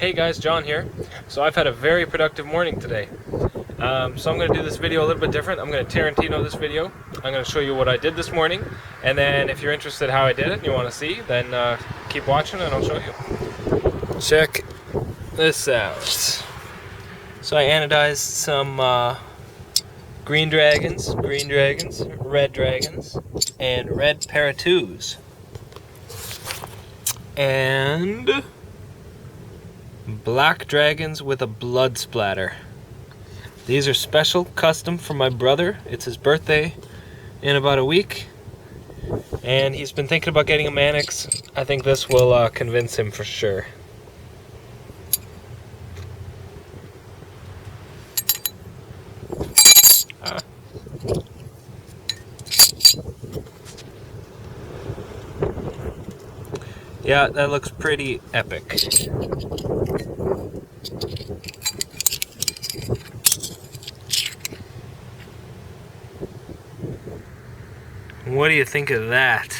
Hey guys, John here. So I've had a very productive morning today. So I'm going to do this video a little bit different. I'm going to Tarantino this video. I'm going to show you what I did this morning, and then if you're interested how I did it and you want to see, then keep watching and I'll show you. Check this out. So I anodized some green dragons, red dragons, and red paratus. And black dragons with a blood splatter. These are special, custom for my brother. It's his birthday in about a week, and he's been thinking about getting a Mannix. I think this will convince him for sure. Yeah, that looks pretty epic. What do you think of that?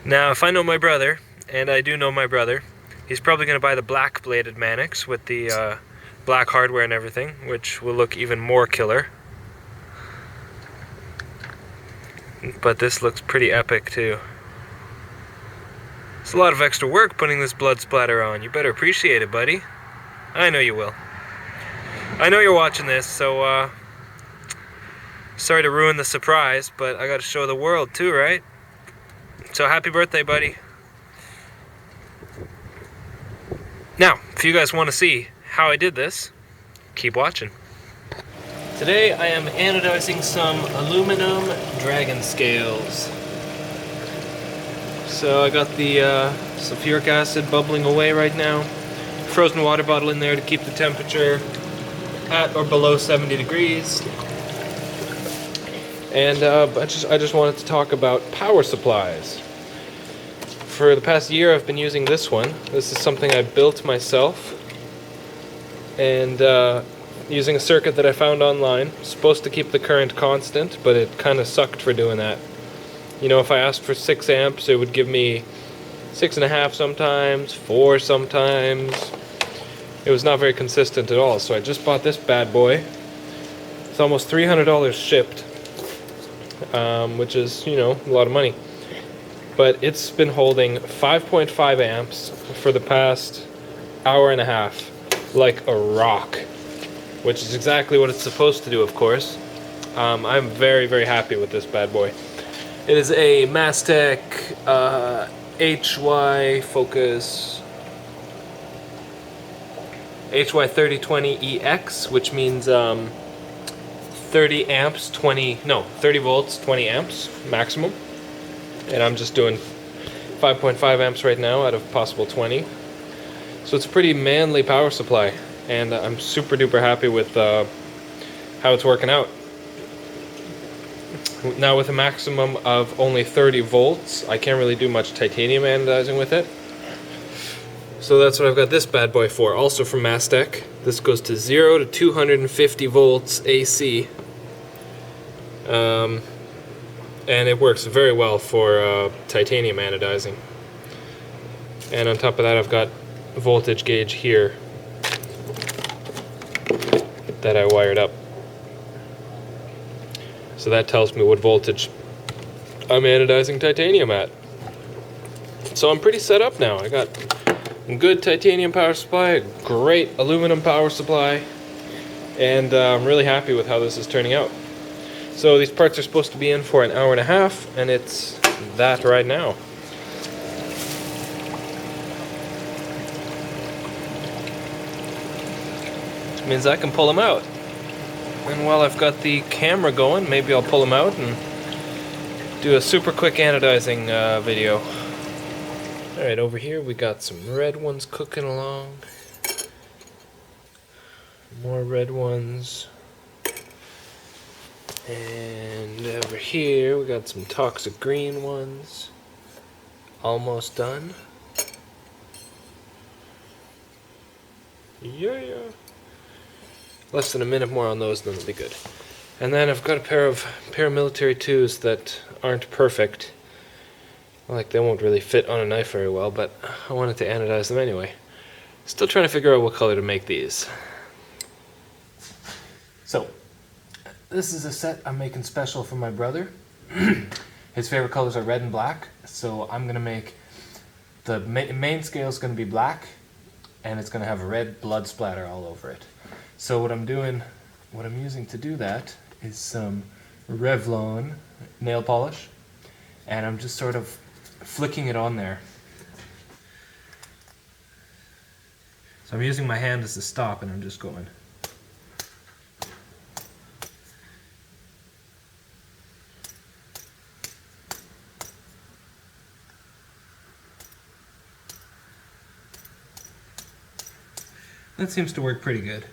Now, if I know my brother, and I do know my brother, he's probably going to buy the black bladed Mannix with the black hardware and everything, which will look even more killer. But this looks pretty epic too. It's a lot of extra work putting this blood splatter on. You better appreciate it, buddy. I know you will. I know you're watching this, so sorry to ruin the surprise, but I gotta show the world too, right? So happy birthday, buddy. Now, if you guys want to see how I did this, keep watching. Today I am anodizing some aluminum dragon scales. So I got the sulfuric acid bubbling away right now. Frozen water bottle in there to keep the temperature at or below 70 degrees. And I just wanted to talk about power supplies. For the past year I've been using this one. This is something I built myself. And using a circuit that I found online. It's supposed to keep the current constant, but it kind of sucked for doing that. You know, if I asked for 6 amps, it would give me 6.5 sometimes, 4 sometimes. It was not very consistent at all, so I just bought this bad boy. It's almost $300 shipped, which is, you know, a lot of money. But it's been holding 5.5 amps for the past hour and a half, like a rock, which is exactly what it's supposed to do, of course. I'm very, very happy with this bad boy. It is a Mastec HY Focus HY3020EX, which means 30 volts, 20 amps maximum. And I'm just doing 5.5 amps right now out of possible 20. So it's a pretty manly power supply, and I'm super duper happy with how it's working out. Now with a maximum of only 30 volts, I can't really do much titanium anodizing with it. So that's what I've got this bad boy for, also from Mastec. This goes to 0 to 250 volts AC. And it works very well for titanium anodizing. And on top of that I've got a voltage gauge here that I wired up. So that tells me what voltage I'm anodizing titanium at. So I'm pretty set up now. I got a good titanium power supply, a great aluminum power supply, and I'm really happy with how this is turning out. So these parts are supposed to be in for an hour and a half, and it's that right now. Which means I can pull them out. And while I've got the camera going, maybe I'll pull them out and do a super quick anodizing video. Alright, over here we got some red ones cooking along. More red ones. And over here we got some toxic green ones. Almost done. Yeah. Less than a minute more on those, then it'll be good. And then I've got a pair of paramilitary 2s that aren't perfect. Like, they won't really fit on a knife very well, but I wanted to anodize them anyway. Still trying to figure out what color to make these. So, this is a set I'm making special for my brother. His favorite colors are red and black, so I'm going to make the main scale is going to be black, and it's going to have a red blood splatter all over it. So what I'm using to do that is some Revlon nail polish, and I'm just sort of flicking it on there. So I'm using my hand as the stop, and I'm just going. That seems to work pretty good.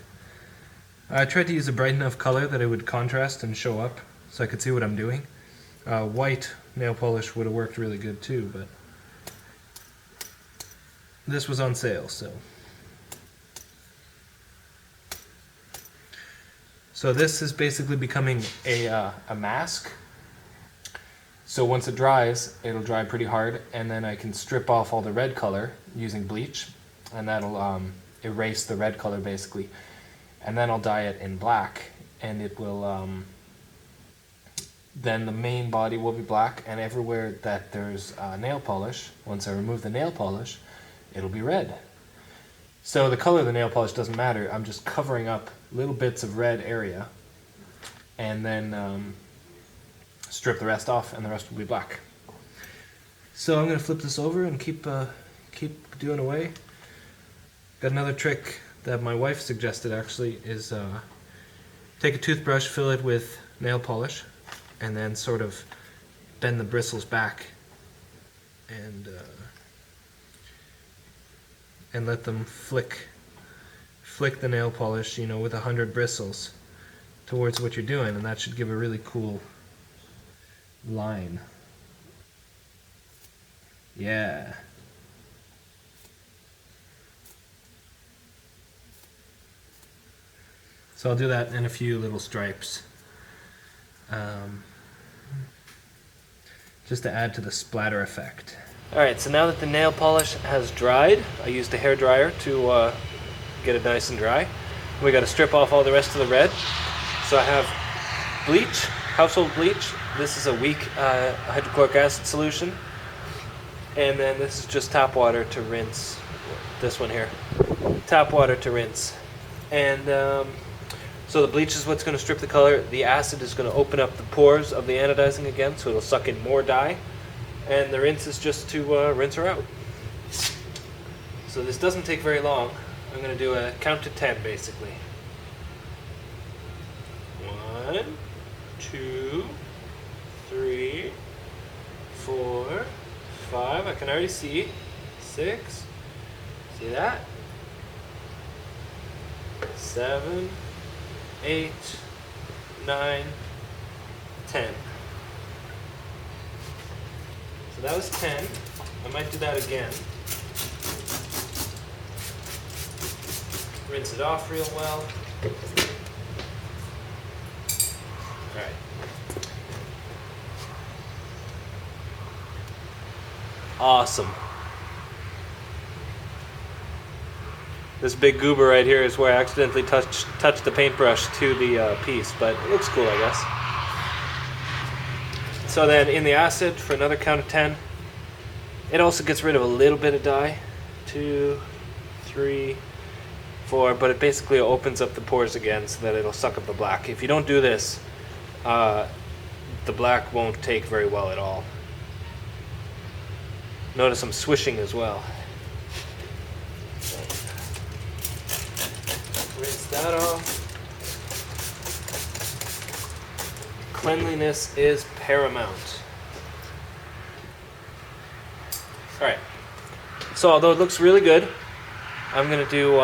I tried to use a bright enough color that it would contrast and show up so I could see what I'm doing. White nail polish would have worked really good too, but this was on sale, so. So this is basically becoming a mask. So once it dries, it'll dry pretty hard, and then I can strip off all the red color using bleach, and that'll erase the red color basically, and then I'll dye it in black, and it will then the main body will be black, and everywhere that there's nail polish, once I remove the nail polish, it'll be red. So the color of the nail polish doesn't matter, I'm just covering up little bits of red area, and then strip the rest off, and the rest will be black. So I'm going to flip this over and keep doing away. Got another trick that my wife suggested actually is take a toothbrush, fill it with nail polish, and then sort of bend the bristles back and let them flick the nail polish, you know, with 100 bristles towards what you're doing, and that should give a really cool line. Yeah. So I'll do that in a few little stripes, just to add to the splatter effect. Alright, so now that the nail polish has dried, I used a hair dryer to get it nice and dry. We got to strip off all the rest of the red. So I have bleach, household bleach. This is a weak hydrochloric acid solution. And then this is just tap water to rinse. This one here. Tap water to rinse. And so the bleach is what's going to strip the color. The acid is going to open up the pores of the anodizing again, so it'll suck in more dye. And the rinse is just to rinse her out. So this doesn't take very long. I'm going to do a count to 10 basically. 1, 2, 3, 4, 5. I can already see. 6. See that? 7, 8, 9, 10. So that was 10. I might do that again. Rinse it off real well. Alright. Awesome. This big goober right here is where I accidentally touched the paintbrush to the piece, but it looks cool, I guess. So then in the acid, for another count of 10, it also gets rid of a little bit of dye. 2, 3, 4, but it basically opens up the pores again so that it'll suck up the black. If you don't do this, the black won't take very well at all. Notice I'm swishing as well. Rinse that off. Cleanliness is paramount. Alright, so although it looks really good, I'm going to do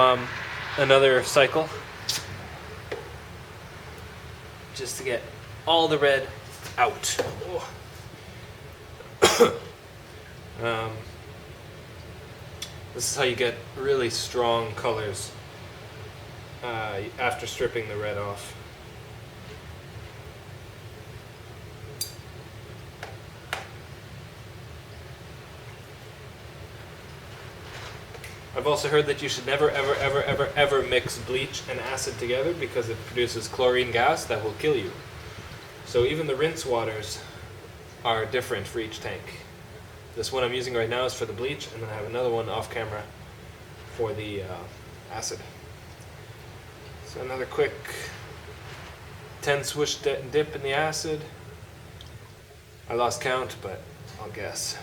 another cycle just to get all the red out. This is how you get really strong colors after stripping the red off. I've also heard that you should never, ever, ever, ever, ever mix bleach and acid together because it produces chlorine gas that will kill you. So even the rinse waters are different for each tank. This one I'm using right now is for the bleach, and then I have another one off camera for the acid. So another quick 10 swish dip in the acid. I lost count, but I'll guess.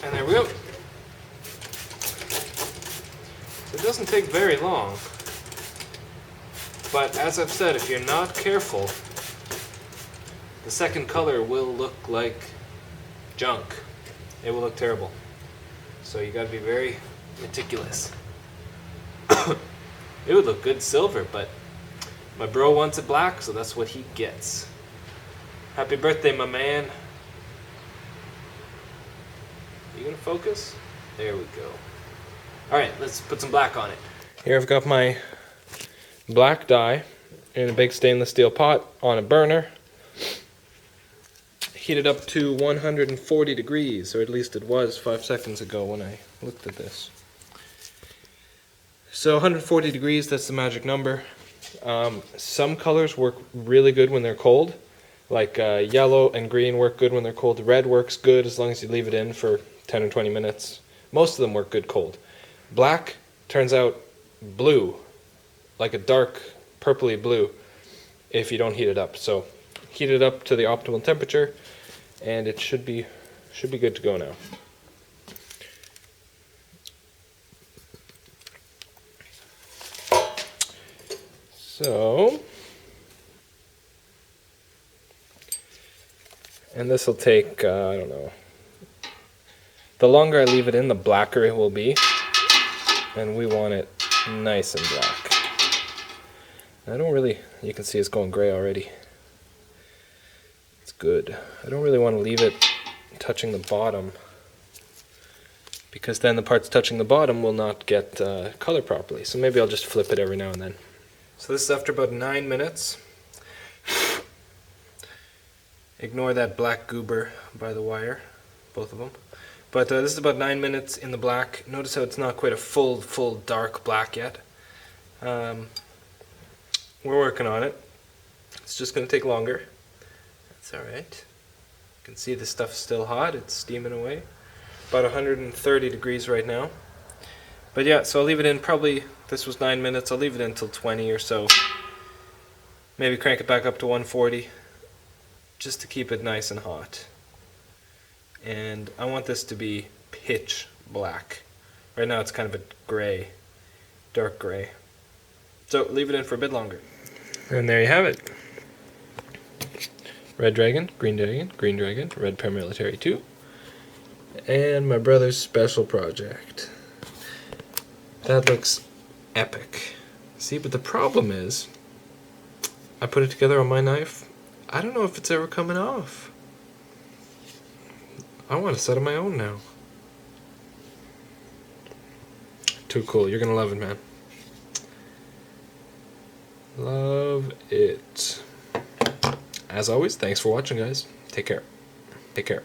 And there we go. So it doesn't take very long. But as I've said, if you're not careful, the second color will look like junk. It will look terrible. So you gotta be very meticulous. It would look good silver, but my bro wants it black, so that's what he gets. Happy birthday, my man. You gonna focus? There we go. Alright, let's put some black on it. Here I've got my black dye in a big stainless steel pot on a burner. Heated up to 140 degrees, or at least it was 5 seconds ago when I looked at this. So 140 degrees, that's the magic number. Some colors work really good when they're cold. Like yellow and green work good when they're cold. Red works good as long as you leave it in for 10 or 20 minutes. Most of them work good cold. Black turns out blue, like a dark purpley blue, if you don't heat it up. So heat it up to the optimal temperature, and it should be good to go now. So, and this will take, I don't know, the longer I leave it in, the blacker it will be, and we want it nice and black. I don't really, you can see it's going gray already. It's good. I don't really want to leave it touching the bottom, because then the parts touching the bottom will not get color properly. So maybe I'll just flip it every now and then. So this is after about 9 minutes. Ignore that black goober by the wire, both of them. But this is about 9 minutes in the black. Notice how it's not quite a full dark black yet. We're working on it. It's just going to take longer. That's alright. You can see the stuff's still hot. It's steaming away. About 130 degrees right now. But yeah, so I'll leave it in probably, this was 9 minutes, I'll leave it in until 20 or so. Maybe crank it back up to 140, just to keep it nice and hot. And I want this to be pitch black. Right now it's kind of a gray, dark gray. So leave it in for a bit longer. And there you have it. Red dragon, green dragon, green dragon, red paramilitary 2. And my brother's special project. That looks epic. See, but the problem is, I put it together on my knife. I don't know if it's ever coming off. I want a set of my own now. Too cool. You're gonna love it, man. Love it. As always, thanks for watching, guys. Take care. Take care.